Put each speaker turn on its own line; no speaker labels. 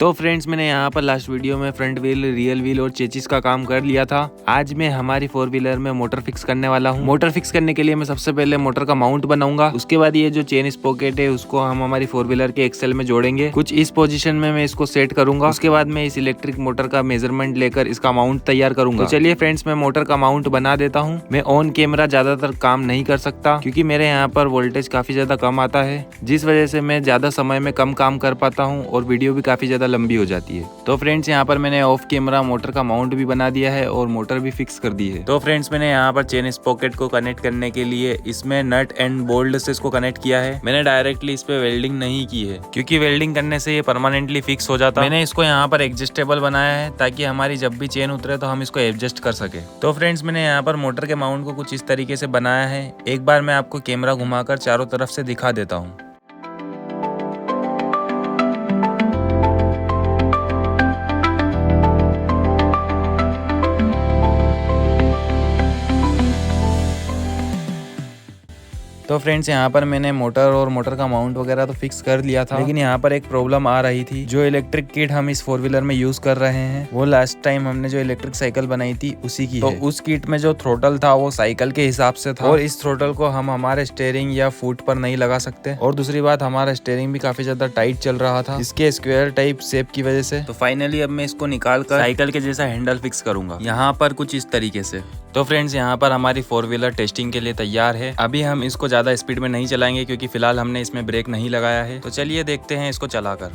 तो फ्रेंड्स मैंने यहाँ पर लास्ट वीडियो में फ्रंट व्हील, रियल व्हील और चेचिस का काम कर लिया था। आज मैं हमारी 4 व्हीलर में मोटर फिक्स करने वाला हूँ। मोटर फिक्स करने के लिए मैं सबसे पहले मोटर का माउंट बनाऊंगा। उसके बाद ये जो चेन स्पॉकेट है उसको हम हमारी 4 व्हीलर के एक्सेल में जोड़ेंगे। कुछ इस पोजीशन में मैं इसको सेट करूंगा। उसके बाद मैं इस इलेक्ट्रिक मोटर का मेजरमेंट लेकर इसका माउंट तैयार करूंगा। तो चलिए फ्रेंड्स मैं मोटर का माउंट बना देता हूँ। मैं ऑन कैमरा ज्यादातर काम नहीं कर सकता क्योंकि मेरे यहाँ पर वोल्टेज काफी ज्यादा कम आता है, जिस वजह से मैं ज्यादा समय में कम काम कर पाता हूँ और वीडियो भी काफी ज्यादा लंबी हो जाती है। तो फ्रेंड्स यहाँ पर मैंने ऑफ कैमरा मोटर का माउंट भी बना दिया है और मोटर भी फिक्स कर दी है। तो फ्रेंड्स मैंने यहाँ पर चेन स्पॉकेट को कनेक्ट करने के लिए इसमें नट एंड बोल्ट से इसको कनेक्ट किया है। मैंने डायरेक्टली इस पे वेल्डिंग नहीं की है क्योंकि वेल्डिंग करने से ये परमानेंटली फिक्स हो जाता है। मैंने इसको यहाँ पर एडजस्टेबल बनाया है ताकि हमारी जब भी चेन उतरे तो हम इसको एडजस्ट कर सके। तो फ्रेंड्स मैंने यहाँ पर मोटर के माउंट को कुछ इस तरीके से बनाया है। एक बार मैं आपको कैमरा घुमाकर चारों तरफ से दिखा देता हूँ। तो फ्रेंड्स यहाँ पर मैंने मोटर और मोटर का माउंट वगैरह तो फिक्स कर लिया था, लेकिन यहाँ पर एक प्रॉब्लम आ रही थी। जो इलेक्ट्रिक किट हम इस 4 व्हीलर में यूज कर रहे हैं वो लास्ट टाइम हमने जो इलेक्ट्रिक साइकिल बनाई थी उसी की है। उस किट में जो थ्रोटल था वो साइकिल के हिसाब से था और इस थ्रोटल को हम हमारे स्टीयरिंग या फुट पर नहीं लगा सकते। और दूसरी बात, हमारा स्टीयरिंग भी काफी ज्यादा टाइट चल रहा था इसके स्क्वायर टाइप शेप की वजह से। तो फाइनली अब मैं इसको निकाल कर साइकिल के जैसा हैंडल फिक्स करूंगा यहाँ पर कुछ इस तरीके से। तो फ्रेंड्स यहाँ पर हमारी 4 व्हीलर टेस्टिंग के लिए तैयार है। अभी हम इसको ज्यादा स्पीड में नहीं चलाएंगे क्योंकि फिलहाल हमने इसमें ब्रेक नहीं लगाया है। तो चलिए देखते हैं इसको चलाकर।